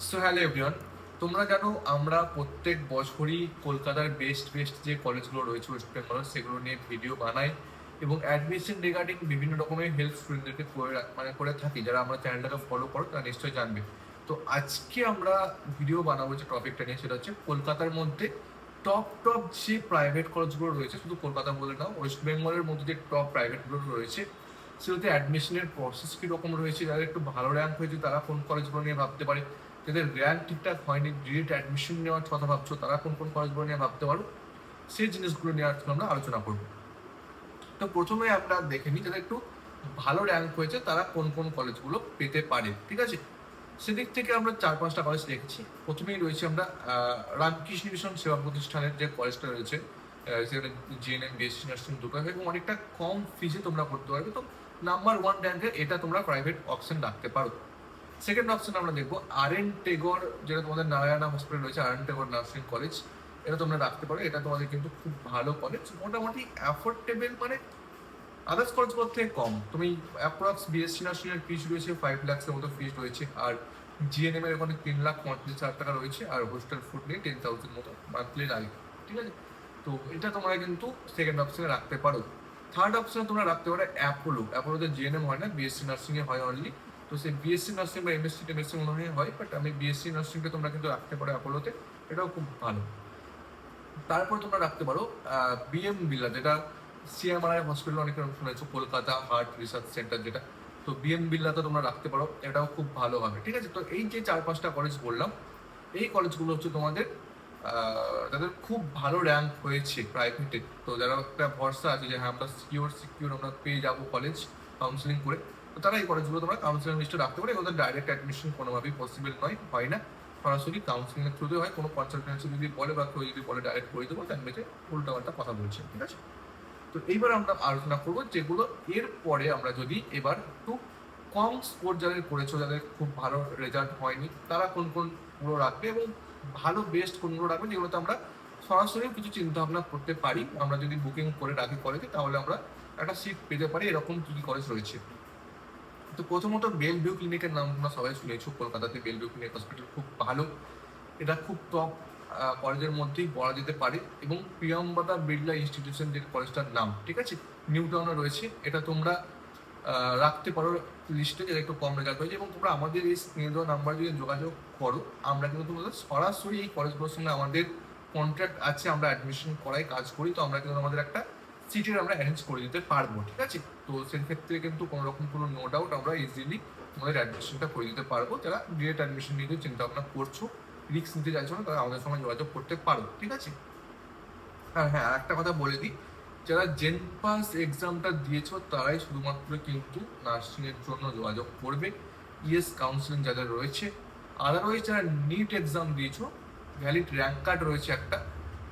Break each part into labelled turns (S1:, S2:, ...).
S1: So hello everyone, তোমরা জানো আমরা প্রত্যেক বছরই কলকাতার বেস্ট বেস্ট যে কলেজগুলো রয়েছে ওয়েস্ট বেঙ্গল সেগুলো নিয়ে ভিডিও বানাই এবং অ্যাডমিশন রিগার্ডিং বিভিন্ন রকমের হেল্প স্টুডেন্টদেরকে করে থাকি। যারা আমরা চ্যানেলটাকে ফলো করো তারা নিশ্চয়ই জানবে। তো আজকে আমরা ভিডিও বানাবো যে টপিকটা নিয়ে, সেটা হচ্ছে কলকাতার মধ্যে টপ টপ যে প্রাইভেট কলেজগুলো রয়েছে, শুধু কলকাতা বলে না, ওয়েস্ট বেঙ্গলের মধ্যে যে টপ প্রাইভেটগুলো রয়েছে সেগুলোতে অ্যাডমিশনের প্রসেস কীরকম রয়েছে, যারা একটু ভালো র্যাঙ্ক হয়েছে তারা কোন কলেজগুলো নিয়ে ভাবতে পারে, যাদের র্যাঙ্ক ঠিকঠাক হয়নি, ডিরেক্ট অ্যাডমিশন নেওয়ার কথা ভাবছো তারা কোন কোন কলেজগুলো নিয়ে ভাবতে পারো, সেই জিনিসগুলো নিয়ে আজকে আমরা আলোচনা করবো। তো প্রথমে আমরা দেখে নিই যাদের একটু ভালো র্যাঙ্ক হয়েছে তারা কোন কোন কলেজগুলো পেতে পারে। ঠিক আছে, সেদিক থেকে আমরা 4-5টা কলেজ দেখছি। প্রথমেই রয়েছে আমরা রামকৃষ্ণ মিশন সেবা প্রতিষ্ঠানের যে কলেজটা রয়েছে, সেখানে জিএনএম বিএসসি নার্সিং দুটো হয় এবং অনেকটা কম ফিজে তোমরা করতে পারবে। তো নাম্বার 1 র্যাঙ্কের এটা তোমরা প্রাইভেট অপশন রাখতে পারো। সেকেন্ড অপশন আমরা দেখবো আরএন টেগর, যেটা তোমাদের নারায়ণা হসপিটাল রয়েছে, আরএন টেগর নার্সিং কলেজ, এটা তোমরা রাখতে পারো। এটা তোমাদের কিন্তু খুব ভালো কলেজ, মোটামুটি অ্যাফোর্ডেবল, মানে আদার্স কলেজগুলোর থেকে কম। তুমি অ্যাপ্রক্স বিএসসি নার্সিং এর ফিস রয়েছে 5 লাখের মতো ফিস রয়েছে, আর জিএনএম এর ওখানে 3,35,000 টাকা রয়েছে, আর হোস্টেল ফুড নিয়ে 10,000 মতো মান্থলি লাগে। ঠিক আছে, তো এটা তোমরা কিন্তু সেকেন্ড অপশনে রাখতে পারো। থার্ড অপশনে তোমরা রাখতে পারো অ্যাপোলোতে জিএনএম হয় না, বিএসসি নার্সিং এ হয় অনলি। তো সেই বিএসসি নার্সিং বা এমএসসি টেমএসসি মনে হয়, বাট আমি বিএসসি নার্সিংকে তোমরা কিন্তু রাখতে পারো অ্যাপোলোতে, এটাও খুব ভালো। তারপর তোমরা রাখতে পারো বিএম বিড়লা, যেটা সিএমআরআই হসপিটাল অনেক রকম শুনেছো, কলকাতা হার্ট রিসার্চ সেন্টার যেটা। তো বিএম বিড়লাতে তোমরা রাখতে পারো, এটাও খুব ভালো হবে। ঠিক আছে, তো এই যে 4-5টা কলেজ বললাম, এই কলেজগুলো হচ্ছে তোমাদের তাদের খুব ভালো র্যাঙ্ক হয়েছে প্রাইভেটে। তো যারা একটা ভরসা আছে যে হ্যাঁ আমরা সিকিউর আমরা পেয়ে যাবো কলেজ কাউন্সিলিং করে, তো তারা এই কলেজগুলো তোমরা কাউন্সিলিং লিস্টে রাখতে পারো। এগুলো ডাইরেক্ট অ্যাডমিশন কোনোভাবেই পসিবল হয় না, সরাসরি কাউন্সিলিং এর থ্রুতে হয়। কোনো কনসালটেন্সি যদি বলে বা কেউ যদি বলে ডাইরেক্ট করে দেবো, তার মেঝে উল্টাপাল্টা কথা বলছে। ঠিক আছে, তো এইবার আমরা আলোচনা করবো যেগুলো এর পরে আমরা যদি এবার একটু কম স্কোর যাদের করেছো, যাদের খুব ভালো রেজাল্ট হয়নি, তারা কোন কোনগুলো রাখবে এবং ভালো বেস্ট কোনগুলো রাখবে, যেগুলোতে আমরা সরাসরি কিছু চিন্তা ভাবনা করতে পারি। আমরা যদি বুকিং করে রাখি কলেজে, তাহলে আমরা একটা সিট পেতে পারি। এরকম কি কি কলেজ রয়েছে? তো প্রথমত বেলভিউ ক্লিনিকের নাম তোমরা সবাই শুনেছো, কলকাতাতে বেলভিউ ক্লিনিক হসপিটাল খুব ভালো, এটা খুব টপ কলেজের মধ্যেই বলা যেতে পারে। এবং প্রিয়াম্বদা বিড়লা ইনস্টিটিউশন যে কলেজটার নাম, ঠিক আছে, নিউ টাউনে রয়েছে, এটা তোমরা রাখতে পারো লিস্টে, যেটা একটু কম রেজাল্ট হয়েছে। এবং তোমরা আমাদের এই স্ক্রিনে দেওয়া নাম্বার যদি যোগাযোগ করো, আমরা কিন্তু তোমাদের সরাসরি এই কলেজগুলোর সঙ্গে আমাদের কন্ট্রাক্ট আছে, আমরা অ্যাডমিশন করাই কাজ করি। তো আমরা কিন্তু আমাদের একটা সিটের আমরা অ্যারেঞ্জ করে দিতে পারবো। ঠিক আছে, তো সেক্ষেত্রে কিন্তু কোনো রকম কোনো নো ডাউট আমরা ইজিলি তোমাদের অ্যাডমিশনটা করে দিতে পারবো। যারা ডিরেক্ট অ্যাডমিশন নিয়ে চিন্তা ভাবনা করছো, রিস্ক নিতে চাইছো না, তারা আমাদের সঙ্গে যোগাযোগ করতে পারো। ঠিক আছে, আর হ্যাঁ একটা কথা বলে দিই, যারা জেন পাস এক্সামটা দিয়েছো তারাই শুধুমাত্র কিন্তু নার্সিংয়ের জন্য যোগাযোগ করবে। ইএস কাউন্সিলিং যাদের রয়েছে, আদারওয়াইজ যারা নিট এক্সাম দিয়েছো, ভ্যালিড র্যাঙ্ক কার্ড রয়েছে একটা,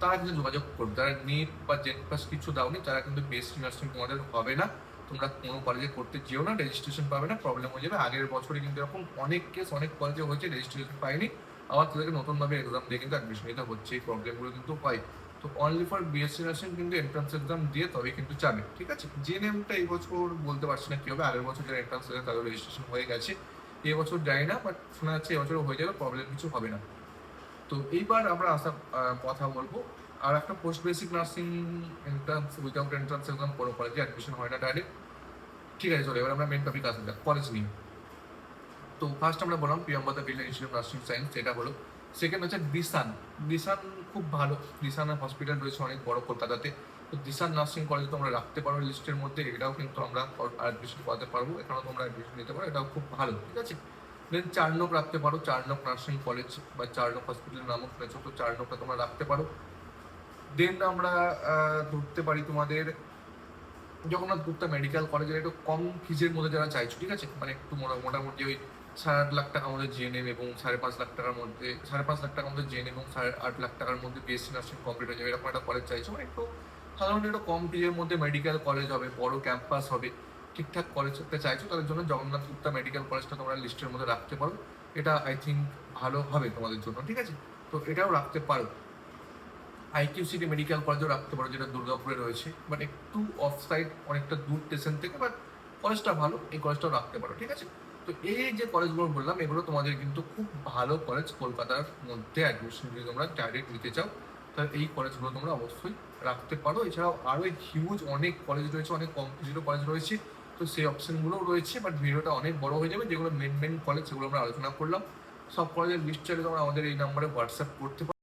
S1: তারা কিন্তু যোগাযোগ করবে। যারা নিট বা জেন পাস কিছু দাওনি, তারা কিন্তু বিএসসি নার্সিং তোমাদের হবে না, তোমরা কোনো কলেজে করতে যেও না, রেজিস্ট্রেশন পাবে না, প্রবলেম হয়ে যাবে। আগের বছরে কিন্তু এরকম অনেক কেস অনেক কলেজে হয়েছে, রেজিস্ট্রেশন পায়নি, আবার তাদেরকে নতুনভাবে এক্সাম দিয়ে কিন্তু অ্যাডমিশন নিতে হচ্ছে। এই প্রবলেমগুলো কিন্তু হয়। তো অনলি ফর বিএসসি নার্সিং কিন্তু এন্ট্রান্স এক্সাম দিয়ে তবে কিন্তু যাবে। ঠিক আছে, জিএনএমটা এই বছর বলতে পারছি না কি হবে, আগের বছর যারা এন্ট্রান্স দিয়েছে তাদের রেজিস্ট্রেশন হয়ে গেছে, এই বছর যাই না, বাট শোনা যাচ্ছে এবছরও হয়ে যাবে, প্রবলেম কিছু হবে না। তো এইবার আমরা কথা বলবো আর একটা post basic nursing entrance without entrance exam কোনো কলেজে অ্যাডমিশন হয় না ডাইরেক্ট। ঠিক আছে, চলো এবার আমরা মেন টপিক আসা যাক, কলেজ নিয়ে। তো ফার্স্ট আমরা বললাম Priyamvada Birla Institute of Nursing Science, এটা হলো। সেকেন্ড হচ্ছে দিশান। দিশান খুব ভালো, দিশান হসপিটাল রয়েছে অনেক বড় কলকাতাতে। তো দিশান নার্সিং কলেজ তোমরা রাখতে পারো লিস্টের মধ্যে, এটাও কিন্তু আমরা অ্যাডমিশন করাতে পারবো, এখানেও তোমরা অ্যাডমিশন নিতে পারো, এটাও খুব ভালো। ঠিক আছে, দেন চারনোক রাখতে পারো, চারনোক নার্সিং কলেজ বা চারনোক হসপিটালের নামও শুনেছো, তো চারনোকটা তোমরা রাখতে পারো। দেন আমরা ধরতে পারি তোমাদের জগন্নাথ গুপ্তা মেডিকেল কলেজের একটু কম ফিজের মধ্যে যারা চাইছো, ঠিক আছে, মানে একটু মোটামুটি ওই 8.5 লাখ টাকার মধ্যে জিএনএম এবং 5.5 লাখ টাকার মধ্যে, 5.5 লাখ টাকার মধ্যে জিএনএম এবং 8.5 লাখ টাকার মধ্যে বিএসসি নার্সিং কমপ্লিট হয়ে যাবে, এরকম একটা কলেজ চাইছো, মানে একটু সাধারণত একটু কম ফিজের মধ্যে মেডিকেল কলেজ হবে, বড় ক্যাম্পাস হবে, ঠিকঠাক কলেজ একটা চাইছো, তাদের জন্য জগন্নাথ গুপ্তা মেডিকেল কলেজটা তোমরা লিস্টের মধ্যে রাখতে পারো। এটা আই থিঙ্ক ভালো হবে তোমাদের জন্য। ঠিক আছে, তো এটাও রাখতে পারো। আইকিউ সিটি মেডিকেল কলেজও রাখতে পারো, যেটা দুর্গাপুরে রয়েছে, বাট একটু অফ সাইড, অনেকটা দূর স্টেশন থেকে, বাট কলেজটা ভালো, এই কলেজটাও রাখতে পারো। ঠিক আছে, তো এই যে কলেজগুলো বললাম এগুলো তোমাদের কিন্তু খুব ভালো কলেজ, কলকাতার মধ্যে অ্যাডমিশন যদি তোমরা ডাইরেক্ট নিতে চাও তাহলে এই কলেজগুলো তোমরা অবশ্যই রাখতে পারো। এছাড়াও আরও হিউজ অনেক কলেজ রয়েছে, অনেক কম্পিটিটিভ কলেজ রয়েছে, তো সেই অপশনগুলোও রয়েছে, বাট ভিডিওটা অনেক বড় হয়ে যাবে। যেগুলো মেন মেন কলেজ সেগুলো আমরা আলোচনা করলাম, সব কলেজের লিস্ট চাইলে তোমরা আমাদের এই নাম্বারে হোয়াটসঅ্যাপ করতে পারো।